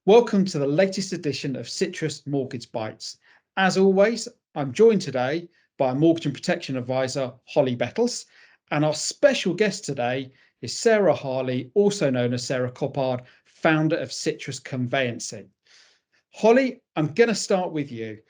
Welcome to the latest edition of Citrus Mortgage Bites. As always, I'm joined today by mortgage and protection advisor, Holly Bettles, and our special guest today is Sarah Harley, also known as Sarah Coppard, founder of Citrus Conveyancing. Holly, I'm going to start with you.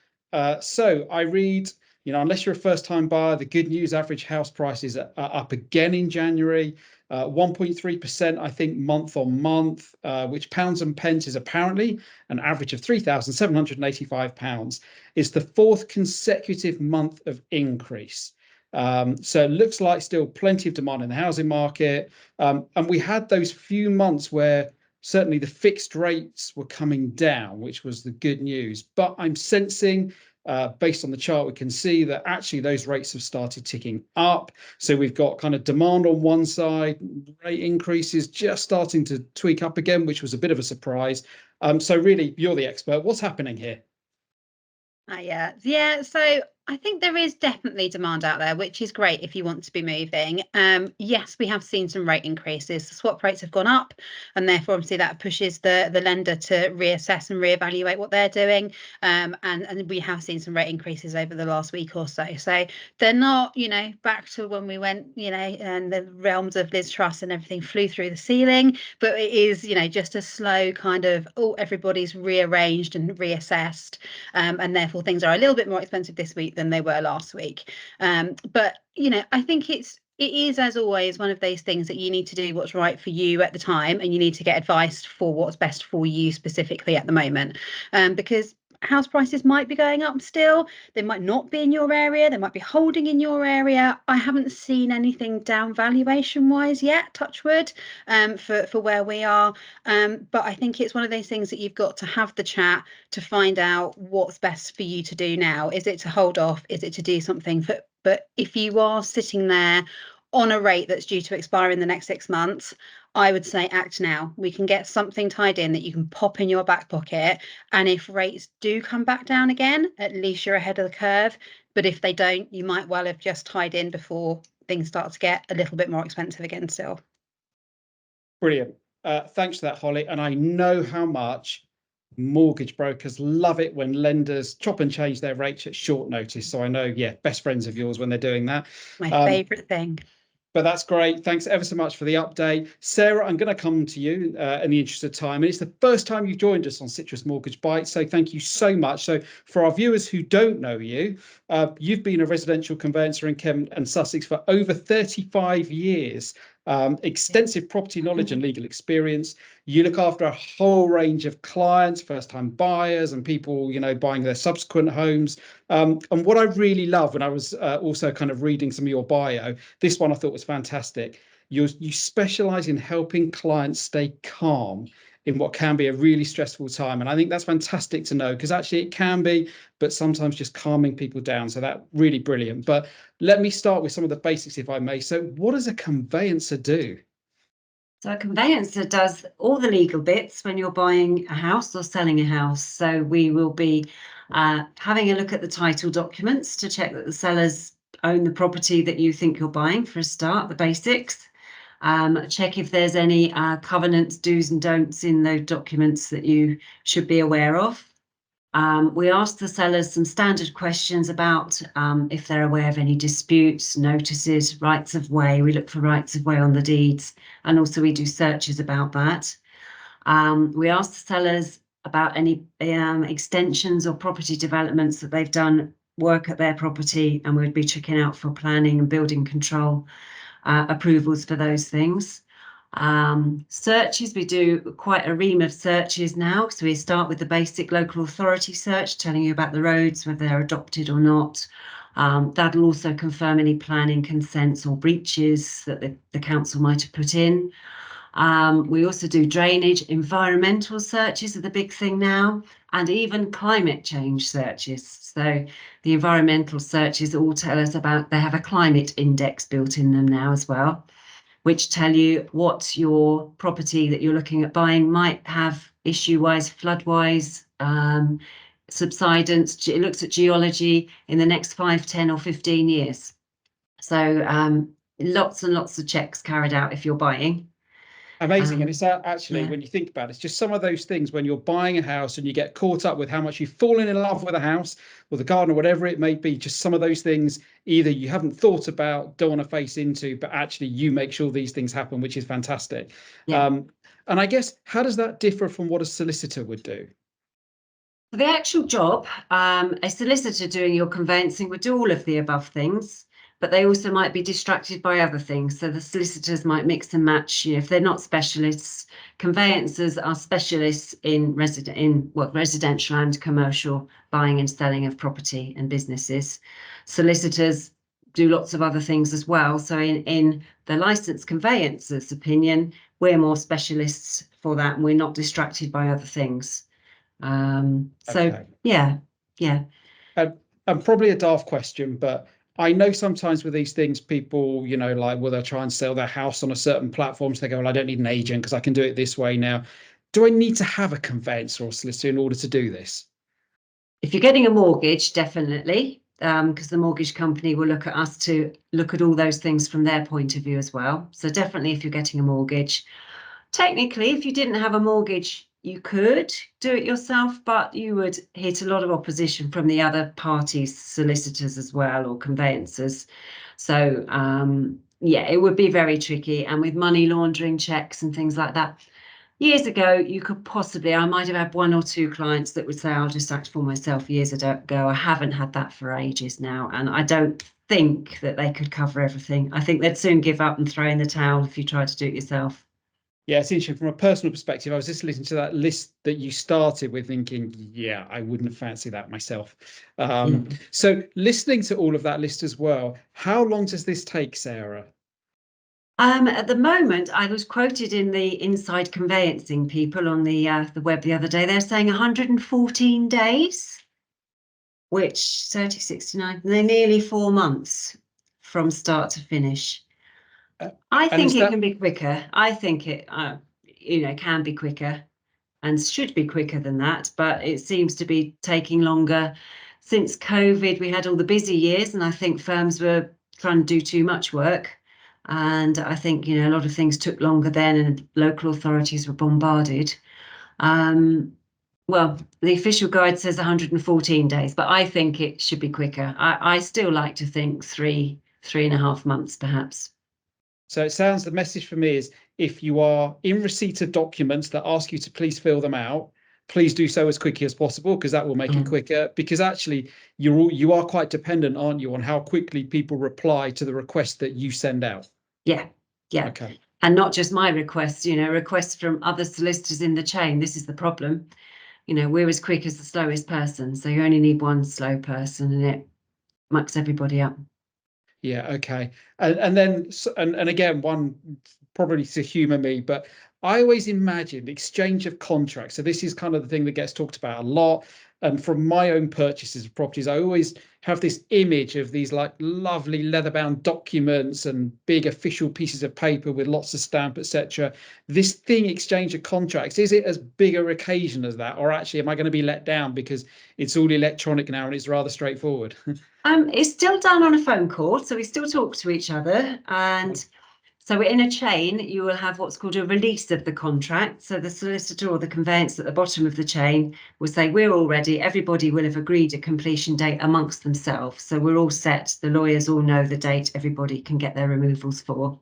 So I read, unless you're a first-time buyer, the good news, average house prices are up again in January, 1.3%, I think, month on month, which pounds and pence is apparently an average of £3,785. It's the fourth consecutive month of increase. So it looks like still plenty of demand in the housing market. And we had those few months where certainly the fixed rates were coming down, which was the good news. But I'm sensing, based on the chart, we can see that actually those rates have started ticking up. So we've got kind of demand on one side, rate increases just starting to tweak up again, which was a bit of a surprise. So really, you're the expert. What's happening here? Yeah. So I think there is definitely demand out there, which is great if you want to be moving. Yes, we have seen some rate increases. The swap rates have gone up, and therefore obviously that pushes the lender to reassess and reevaluate what they're doing. And we have seen some rate increases over the last week or so. So they're not, back to when we went, and the realms of Liz Truss and everything flew through the ceiling. But it is, just a slow kind of, everybody's rearranged and reassessed, and therefore things are a little bit more expensive this week than they were last week. But I think it is, as always, one of those things that you need to do what's right for you at the time, and you need to get advice for what's best for you specifically at the moment, because house prices might be going up still. They might not be in your area. They might be holding in your area. I haven't seen anything down valuation wise yet, touch wood, for where we are. But I think it's one of those things that you've got to have the chat to find out what's best for you to do now. Is it to hold off? Is it to do something? But if you are sitting there on a rate that's due to expire in the next 6 months, I would say act now. We can get something tied in that you can pop in your back pocket. And if rates do come back down again, at least you're ahead of the curve. But if they don't, you might well have just tied in before things start to get a little bit more expensive again still. Brilliant. Thanks for that, Holly. And I know how much mortgage brokers love it when lenders chop and change their rates at short notice. So I know, best friends of yours when they're doing that. My favourite thing. But that's great. Thanks ever so much for the update. Sarah, I'm going to come to you in the interest of time. And it's the first time you've joined us on Citrus Mortgage Bites. So thank you so much. So for our viewers who don't know you, you've been a residential conveyancer in Kent and Sussex for over 35 years. Extensive property knowledge and legal experience. You look after a whole range of clients, first-time buyers and people, buying their subsequent homes. And what I really love when I was also kind of reading some of your bio, this one I thought was fantastic. You specialize in helping clients stay calm in what can be a really stressful time. And I think that's fantastic to know, because actually it can be, but sometimes just calming people down. So that's really brilliant. But let me start with some of the basics, if I may. So what does a conveyancer do? So a conveyancer does all the legal bits when you're buying a house or selling a house. So we will be having a look at the title documents to check that the sellers own the property that you think you're buying, for a start, the basics. Check if there's any covenants, do's and don'ts in those documents that you should be aware of. We ask the sellers some standard questions about if they're aware of any disputes, notices, rights of way. We look for rights of way on the deeds, and also we do searches about that. We ask the sellers about any extensions or property developments that they've done work at their property, and we'd be checking out for planning and building control approvals for those things. Searches, we do quite a ream of searches now. So we start with the basic local authority search, telling you about the roads, whether they're adopted or not. That'll also confirm any planning consents or breaches that the council might have put in. We also do drainage, environmental searches are the big thing now, and even climate change searches. So the environmental searches all tell us about, they have a climate index built in them now as well, which tell you what your property that you're looking at buying might have issue-wise, flood-wise, subsidence. It looks at geology in the next 5, 10 or 15 years. So lots and lots of checks carried out if you're buying. Amazing. And it's actually, yeah. when you think about it, it's just some of those things when you're buying a house and you get caught up with how much you've fallen in love with a house or the garden or whatever it may be, just some of those things either you haven't thought about, don't want to face into, but actually you make sure these things happen, which is fantastic. Yeah. And I guess, how does that differ from what a solicitor would do? For the actual job, a solicitor doing your conveyancing would do all of the above things, but they also might be distracted by other things. So the solicitors might mix and match. You know, if they're not specialists, conveyancers are specialists in residential and commercial buying and selling of property and businesses. Solicitors do lots of other things as well. So in the licensed conveyancer's opinion, we're more specialists for that, and we're not distracted by other things. Okay. Yeah. And probably a daft question, but I know sometimes with these things, people, you know, like, will they try and sell their house on a certain platform? So they go, well, I don't need an agent because I can do it this way now. Do I need to have a conveyancer or solicitor in order to do this? If you're getting a mortgage, definitely, because the mortgage company will look at us to look at all those things from their point of view as well. So definitely, if you're getting a mortgage, technically, if you didn't have a mortgage, you could do it yourself, but you would hit a lot of opposition from the other parties, solicitors as well, or conveyancers. So yeah, it would be very tricky. And with money laundering checks and things like that, years ago, you could possibly, I might have had one or two clients that would say, I'll just act for myself years ago. I haven't had that for ages now. And I don't think that they could cover everything. I think they'd soon give up and throw in the towel if you try to do it yourself. Yeah, it's interesting from a personal perspective. I was just listening to that list that you started with thinking, yeah, I wouldn't fancy that myself. So listening to all of that list as well, how long does this take, Sarah? At the moment, I was quoted in the Inside Conveyancing people on the web the other day. They're saying 114 days, which 30, 69, they're nearly 4 months from start to finish. I think it can be quicker. I think it, can be quicker and should be quicker than that. But it seems to be taking longer. Since COVID, we had all the busy years, and I think firms were trying to do too much work. And I think, a lot of things took longer then, and local authorities were bombarded. Well, the official guide says 114 days, but I think it should be quicker. I still like to think 3.5 months, perhaps. So it sounds, the message for me is, if you are in receipt of documents that ask you to please fill them out, please do so as quickly as possible, because that will make it quicker. Because actually, you are quite dependent, aren't you, on how quickly people reply to the request that you send out? Yeah. Okay. And not just my requests, requests from other solicitors in the chain. This is the problem. We're as quick as the slowest person. So you only need one slow person, and it mucks everybody up. Yeah, okay. And then again, one probably to humour me, but I always imagined exchange of contracts. So this is kind of the thing that gets talked about a lot. And from my own purchases of properties, I always have this image of these like lovely leather-bound documents and big official pieces of paper with lots of stamp, etc. This thing, exchange of contracts, is it as big a occasion as that? Or actually, am I going to be let down because it's all electronic now and it's rather straightforward? It's still done on a phone call, so we still talk to each other. And so in a chain, you will have what's called a release of the contract. So the solicitor or the conveyancer at the bottom of the chain will say, we're all ready. Everybody will have agreed a completion date amongst themselves. So we're all set. The lawyers all know the date everybody can get their removals for.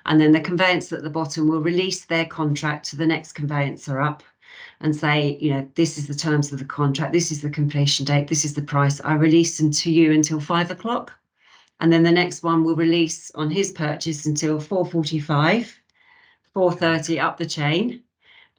And then the conveyancer at the bottom will release their contract to the next conveyancer up and say, this is the terms of the contract. This is the completion date. This is the price. I release them to you until 5 o'clock. And then the next one will release on his purchase until 4:45, 4:30 up the chain.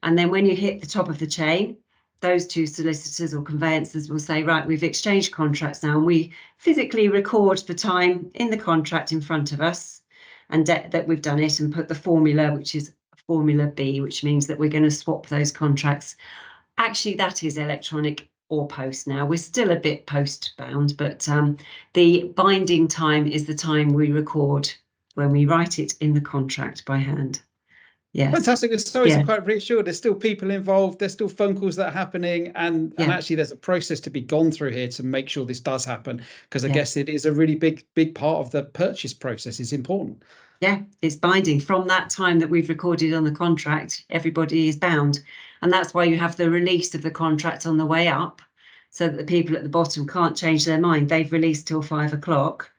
And then when you hit the top of the chain, those two solicitors or conveyancers will say, right, we've exchanged contracts now, and we physically record the time in the contract in front of us and that we've done it, and put the formula, which is Formula B, which means that we're going to swap those contracts. Actually, that is electronic or post now. We're still a bit post bound, but the binding time is the time we record when we write it in the contract by hand. Yes. Fantastic. The stories Yeah. are quite reassured. There's still people involved. There's still phone calls that are happening, and Yeah. actually there's a process to be gone through here to make sure this does happen, because I Yeah. guess it is a really big part of the purchase process. Is important. Yeah, it's binding. From that time that we've recorded on the contract, everybody is bound. And that's why you have the release of the contract on the way up, so that the people at the bottom can't change their mind. They've released till 5 o'clock.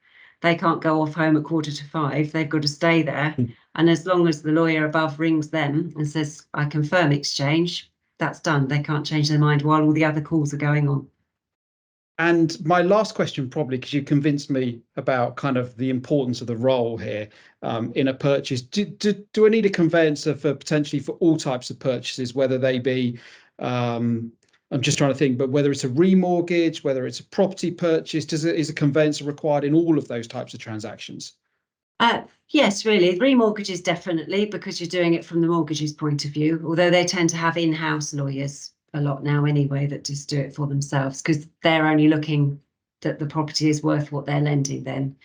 They can't go off home at 4:45. They've got to stay there. And as long as the lawyer above rings them and says, I confirm exchange, that's done. They can't change their mind while all the other calls are going on. And my last question, probably because you convinced me about kind of the importance of the role here in a purchase. Do I need a conveyancer for potentially for all types of purchases, whether they be, I'm just trying to think, but whether it's a remortgage, whether it's a property purchase, is a conveyancer required in all of those types of transactions? Yes, really. Remortgages definitely, because you're doing it from the mortgagee's point of view, although they tend to have in-house lawyers a lot now anyway that just do it for themselves, because they're only looking that the property is worth what they're lending then.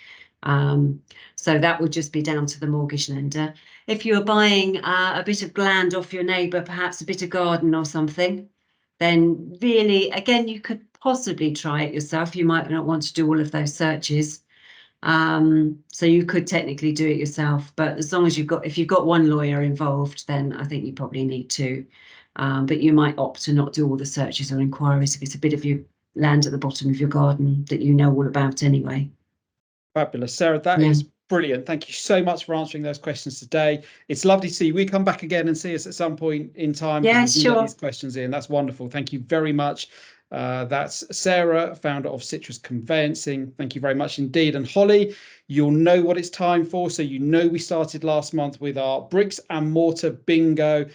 So that would just be down to the mortgage lender. If you're buying a bit of land off your neighbour, perhaps a bit of garden or something, then really, again, you could possibly try it yourself. You might not want to do all of those searches. So you could technically do it yourself, but as long as if you've got one lawyer involved, then I think you probably need two. But you might opt to not do all the searches or inquiries if it's a bit of your land at the bottom of your garden that you know all about anyway. Fabulous, Sarah. That is brilliant. Thank you so much for answering those questions today. It's lovely to see you. We come back again and see us at some point in time. Yeah, we can sure. get these questions in. That's wonderful. Thank you very much. That's Sarah, founder of Citrus Conveyancing. Thank you very much indeed. And Holly, you'll know what it's time for. So you know we started last month with our bricks and mortar bingo.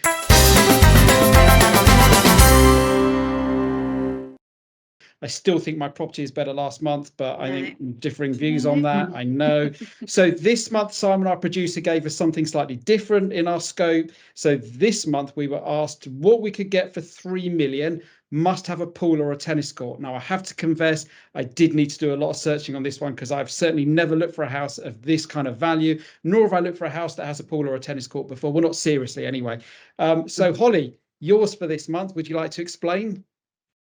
I still think my property is better last month, but I think differing views on that, I know. So this month, Simon, our producer, gave us something slightly different in our scope. So this month we were asked what we could get for 3 million, must have a pool or a tennis court. Now, I have to confess, I did need to do a lot of searching on this one, because I've certainly never looked for a house of this kind of value, nor have I looked for a house that has a pool or a tennis court before. Well, not seriously anyway. So Holly, yours for this month, would you like to explain?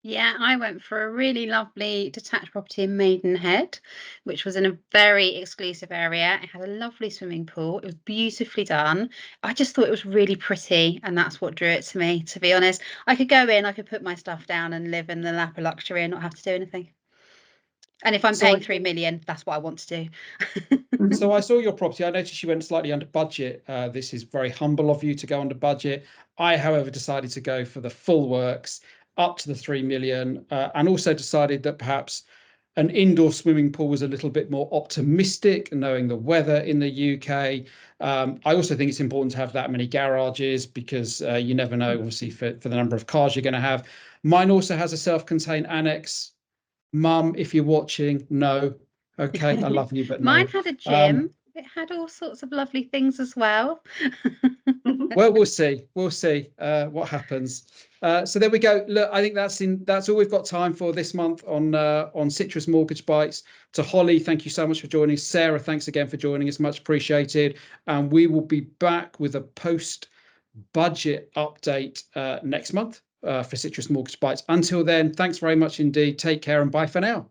Yeah, I went for a really lovely detached property in Maidenhead, which was in a very exclusive area. It had a lovely swimming pool. It was beautifully done. I just thought it was really pretty, and that's what drew it to me, to be honest. I could go in, I could put my stuff down and live in the lap of luxury and not have to do anything. And if I'm paying 3 million, that's what I want to do. So I saw your property. I noticed you went slightly under budget. This is very humble of you to go under budget. I, however, decided to go for the full works, up to the 3 million, and also decided that perhaps an indoor swimming pool was a little bit more optimistic, knowing the weather in the UK. I also think it's important to have that many garages, because you never know, obviously, for the number of cars you're going to have. Mine also has a self-contained annex. Mum, if you're watching, no. Okay, I love you, but no. Mine had a gym. It had all sorts of lovely things as well. Well, we'll see. We'll see what happens. So there we go. Look, I think that's all we've got time for this month on Citrus Mortgage Bites. To Holly, thank you so much for joining. Sarah, thanks again for joining us. Much appreciated. And we will be back with a post-budget update next month for Citrus Mortgage Bites. Until then, thanks very much indeed. Take care and bye for now.